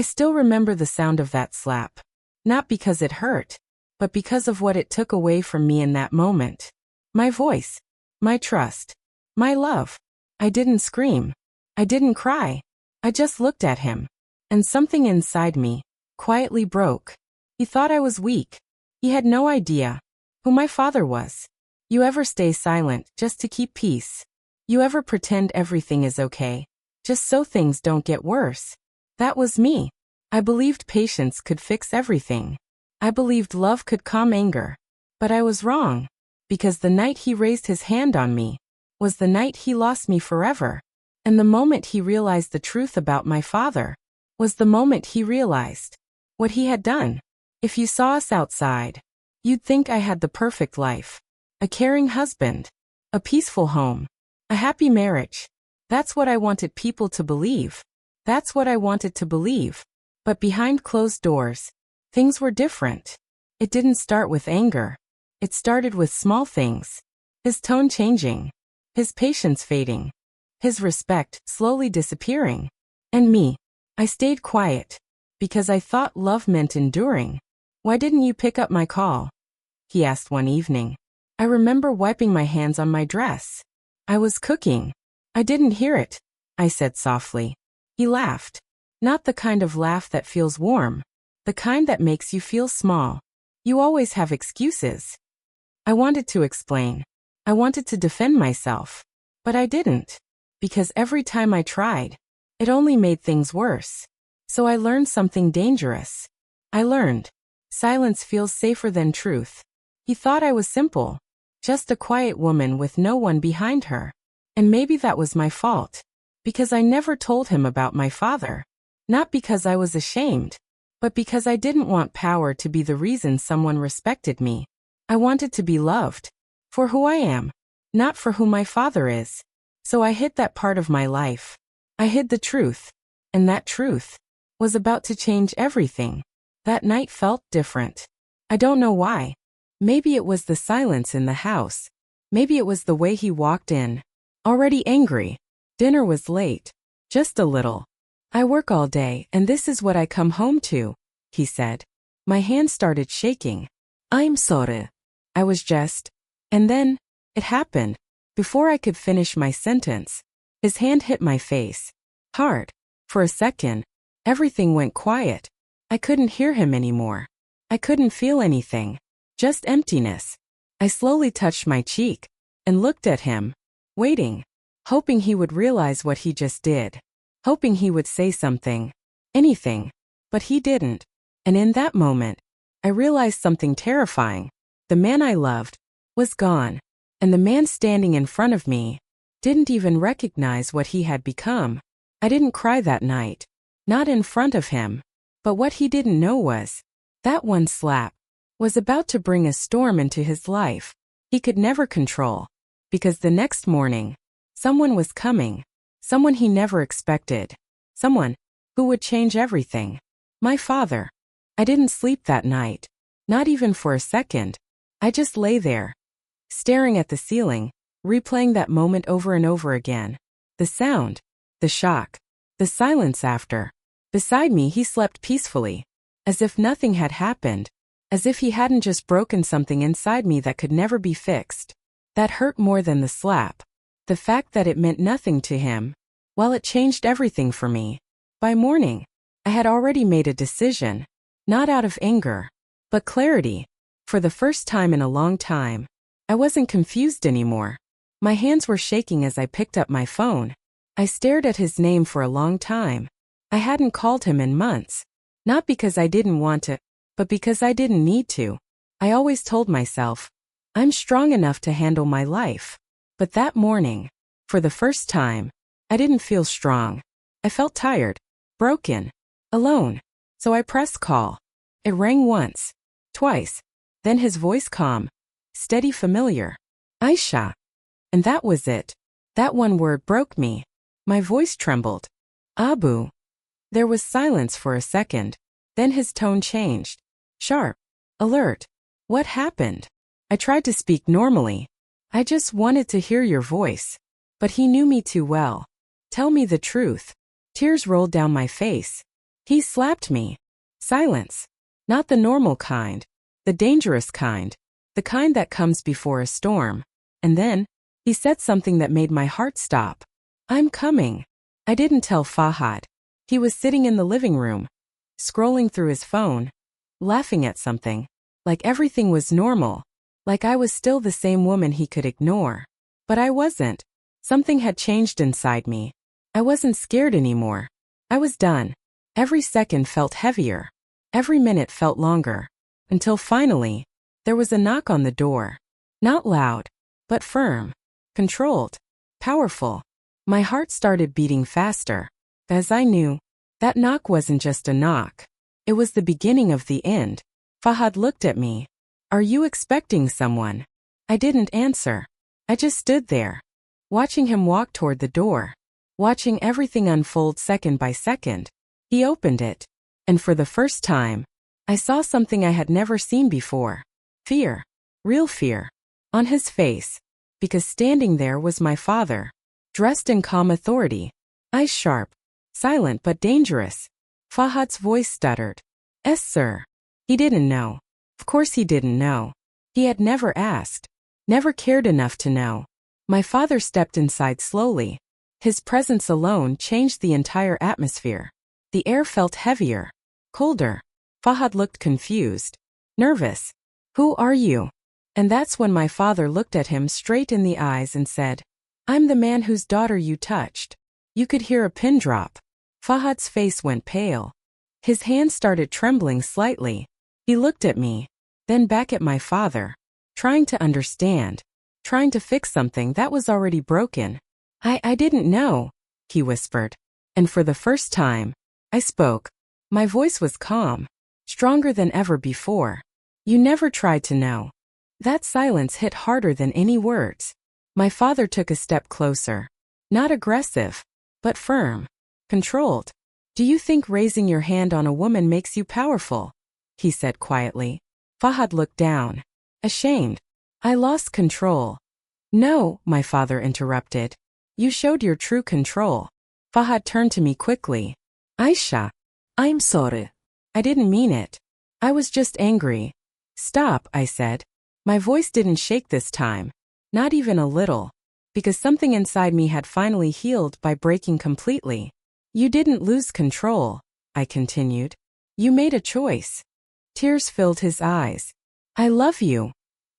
I still remember the sound of that slap. Not because it hurt, but because of what it took away from me in that moment. My voice. My trust. My love. I didn't scream. I didn't cry. I just looked at him. And something inside me quietly broke. He thought I was weak. He had no idea who my father was. You ever stay silent just to keep peace? You ever pretend everything is okay, just so things don't get worse? That was me. I believed patience could fix everything. I believed love could calm anger. But I was wrong. Because the night he raised his hand on me was the night he lost me forever. And the moment he realized the truth about my father was the moment he realized what he had done. If you saw us outside, you'd think I had the perfect life. A caring husband. A peaceful home. A happy marriage. That's what I wanted people to believe. That's what I wanted to believe. But behind closed doors, things were different. It didn't start with anger. It started with small things. His tone changing. His patience fading. His respect slowly disappearing. And me. I stayed quiet. Because I thought love meant enduring. Why didn't you pick up my call? He asked one evening. I remember wiping my hands on my dress. I was cooking. I didn't hear it, I said softly. He laughed. Not the kind of laugh that feels warm. The kind that makes you feel small. You always have excuses. I wanted to explain. I wanted to defend myself. But I didn't. Because every time I tried, it only made things worse. So I learned something dangerous. I learned. Silence feels safer than truth. He thought I was simple. Just a quiet woman with no one behind her. And maybe that was my fault. Because I never told him about my father. Not because I was ashamed. But because I didn't want power to be the reason someone respected me. I wanted to be loved. For who I am. Not for who my father is. So I hid that part of my life. I hid the truth. And that truth was about to change everything. That night felt different. I don't know why. Maybe it was the silence in the house. Maybe it was the way he walked in. Already angry. Dinner was late. Just a little. I work all day and this is what I come home to, he said. My hand started shaking. I'm sorry. I was just. And then, it happened. Before I could finish my sentence, his hand hit my face. Hard. For a second, everything went quiet. I couldn't hear him anymore. I couldn't feel anything. Just emptiness. I slowly touched my cheek and looked at him, waiting, hoping he would realize what he just did, hoping he would say something, anything, but he didn't. And in that moment, I realized something terrifying. The man I loved was gone, and the man standing in front of me didn't even recognize what he had become. I didn't cry that night, not in front of him, but what he didn't know was that one slap was about to bring a storm into his life he could never control, because the next morning, someone was coming, someone he never expected, someone who would change everything. My father. I didn't sleep that night, not even for a second. I just lay there, staring at the ceiling, replaying that moment over and over again. The sound, the shock, the silence after. Beside me he slept peacefully, as if nothing had happened. As if he hadn't just broken something inside me that could never be fixed. That hurt more than the slap. The fact that it meant nothing to him, while it changed everything for me. By morning, I had already made a decision. Not out of anger, but clarity. For the first time in a long time, I wasn't confused anymore. My hands were shaking as I picked up my phone. I stared at his name for a long time. I hadn't called him in months. Not because I didn't want to, but because I didn't need to. I always told myself, I'm strong enough to handle my life. But that morning, for the first time, I didn't feel strong. I felt tired, broken, alone. So I pressed call. It rang once, twice, then his voice calm, steady, familiar. Aisha. And that was it. That one word broke me. My voice trembled. Abu. There was silence for a second. Then his tone changed. Sharp. Alert. What happened? I tried to speak normally. I just wanted to hear your voice. But he knew me too well. Tell me the truth. Tears rolled down my face. He slapped me. Silence. Not the normal kind. The dangerous kind. The kind that comes before a storm. And then, he said something that made my heart stop. I'm coming. I didn't tell Fahad. He was sitting in the living room, scrolling through his phone, laughing at something, like everything was normal, like I was still the same woman he could ignore. But I wasn't. Something had changed inside me. I wasn't scared anymore. I was done. Every second felt heavier. Every minute felt longer. Until finally, there was a knock on the door. Not loud, but firm, controlled, powerful. My heart started beating faster, as I knew, that knock wasn't just a knock. It was the beginning of the end. Fahad looked at me. Are you expecting someone? I didn't answer. I just stood there, watching him walk toward the door, watching everything unfold second by second. He opened it, and for the first time, I saw something I had never seen before. Fear. Real fear. On his face. Because standing there was my father, dressed in calm authority, eyes sharp, silent but dangerous. Fahad's voice stuttered. "Yes, sir." He didn't know. Of course he didn't know. He had never asked, never cared enough to know. My father stepped inside slowly. His presence alone changed the entire atmosphere. The air felt heavier, colder. Fahad looked confused, nervous. "Who are you?" And that's when my father looked at him straight in the eyes and said, "I'm the man whose daughter you touched." You could hear a pin drop. Fahad's face went pale. His hand started trembling slightly. He looked at me, then back at my father, trying to understand, trying to fix something that was already broken. I didn't know," he whispered. And for the first time, I spoke. My voice was calm, stronger than ever before. "You never tried to know." That silence hit harder than any words. My father took a step closer. Not aggressive, but firm, controlled. "Do you think raising your hand on a woman makes you powerful?" he said quietly. Fahad looked down, ashamed. "I lost control." "No," my father interrupted. "You showed your true control." Fahad turned to me quickly. "Aisha, I'm sorry. I didn't mean it. I was just angry." "Stop," I said. My voice didn't shake this time. Not even a little. Because something inside me had finally healed by breaking completely. "You didn't lose control," I continued. "You made a choice." Tears filled his eyes. "I love you."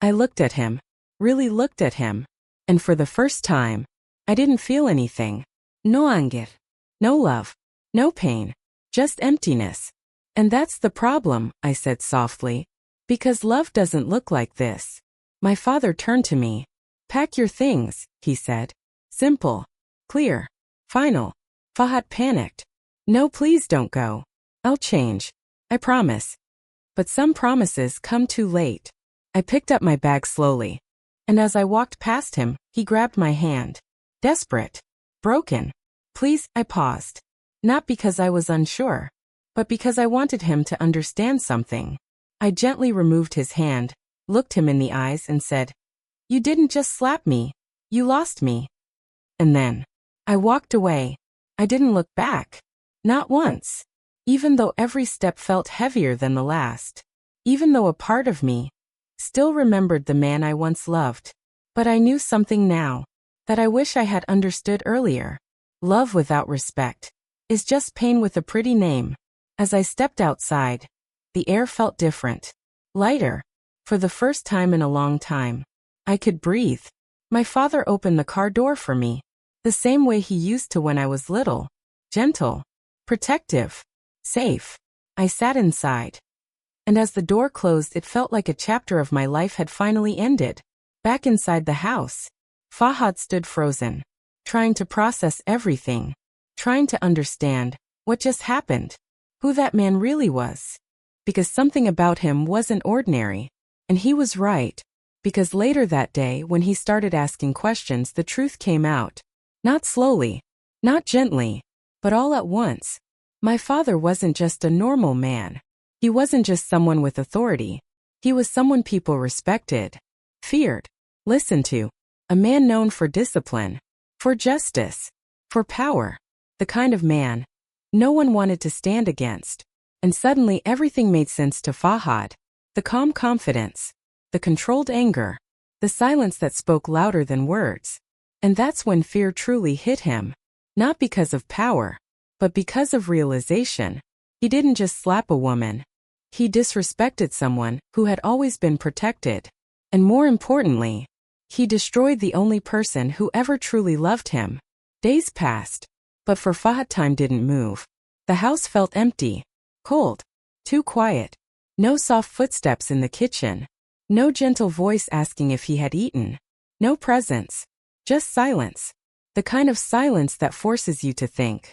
I looked at him. Really looked at him. And for the first time, I didn't feel anything. No anger. No love. No pain. Just emptiness. "And that's the problem," I said softly. "Because love doesn't look like this." My father turned to me. "Pack your things," he said. Simple. Clear. Final. Fahad panicked. "No, please don't go. I'll change. I promise." But some promises come too late. I picked up my bag slowly. And as I walked past him, he grabbed my hand. Desperate. Broken. "Please," I paused. Not because I was unsure, but because I wanted him to understand something. I gently removed his hand, looked him in the eyes and said, "You didn't just slap me. You lost me." And then, I walked away. I didn't look back. Not once. Even though every step felt heavier than the last. Even though a part of me still remembered the man I once loved. But I knew something now that I wish I had understood earlier. Love without respect is just pain with a pretty name. As I stepped outside, the air felt different. Lighter. For the first time in a long time. I could breathe. My father opened the car door for me. The same way he used to when I was little. Gentle. Protective. Safe. I sat inside. And as the door closed, it felt like a chapter of my life had finally ended. Back inside the house, Fahad stood frozen, trying to process everything, trying to understand what just happened, who that man really was. Because something about him wasn't ordinary. And he was right. Because later that day, when he started asking questions, the truth came out. Not slowly, not gently, but all at once. My father wasn't just a normal man. He wasn't just someone with authority. He was someone people respected, feared, listened to. A man known for discipline, for justice, for power. The kind of man no one wanted to stand against. And suddenly everything made sense to Fahad. The calm confidence, the controlled anger, the silence that spoke louder than words. And that's when fear truly hit him. Not because of power, but because of realization. He didn't just slap a woman. He disrespected someone who had always been protected. And more importantly, he destroyed the only person who ever truly loved him. Days passed, but for Fahad time didn't move. The house felt empty, cold, too quiet. No soft footsteps in the kitchen. No gentle voice asking if he had eaten. No presence. Just silence. The kind of silence that forces you to think.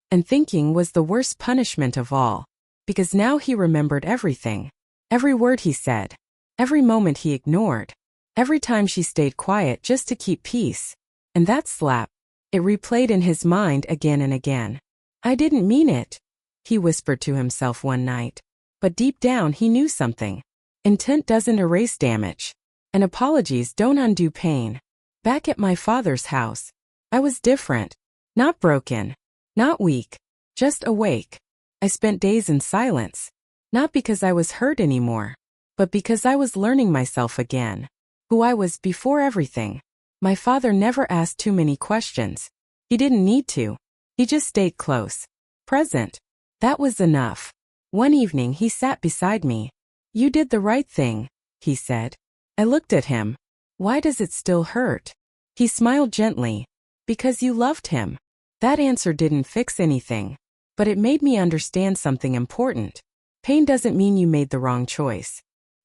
And thinking was the worst punishment of all. Because now he remembered everything. Every word he said. Every moment he ignored. Every time she stayed quiet just to keep peace. And that slap. It replayed in his mind again and again. I didn't mean it, he whispered to himself one night. But deep down he knew something. Intent doesn't erase damage. And apologies don't undo pain. Back at my father's house, I was different. Not broken. Not weak. Just awake. I spent days in silence. Not because I was hurt anymore, but because I was learning myself again. Who I was before everything. My father never asked too many questions. He didn't need to. He just stayed close. Present. That was enough. One evening he sat beside me. You did the right thing, he said. I looked at him. Why does it still hurt? He smiled gently. Because you loved him. That answer didn't fix anything. But it made me understand something important. Pain doesn't mean you made the wrong choice.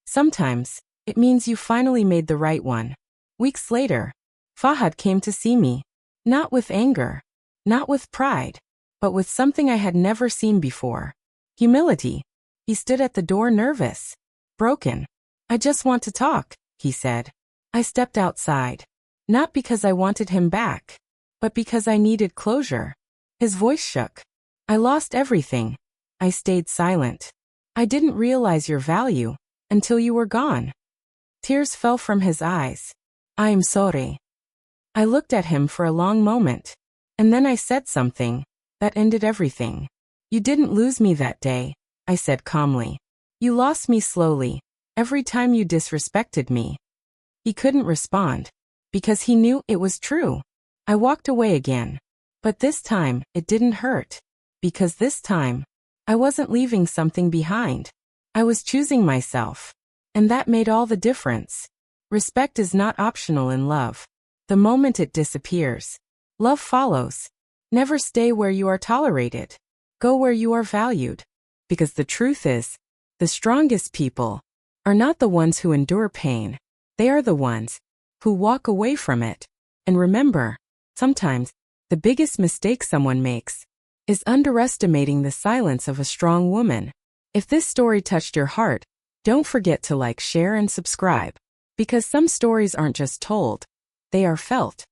Sometimes, it means you finally made the right one. Weeks later, Fahad came to see me. Not with anger. Not with pride. But with something I had never seen before. Humility. He stood at the door nervous. Broken. I just want to talk, he said. I stepped outside. Not because I wanted him back, but because I needed closure. His voice shook. I lost everything. I stayed silent. I didn't realize your value until you were gone. Tears fell from his eyes. I am sorry. I looked at him for a long moment, and then I said something that ended everything. You didn't lose me that day, I said calmly. You lost me slowly, every time you disrespected me. He couldn't respond, because he knew it was true. I walked away again. But this time, it didn't hurt. Because this time, I wasn't leaving something behind. I was choosing myself. And that made all the difference. Respect is not optional in love. The moment it disappears, love follows. Never stay where you are tolerated. Go where you are valued. Because the truth is, the strongest people are not the ones who endure pain. They are the ones who walk away from it. And remember, sometimes, the biggest mistake someone makes is underestimating the silence of a strong woman. If this story touched your heart, don't forget to like, share, and subscribe. Because some stories aren't just told, they are felt.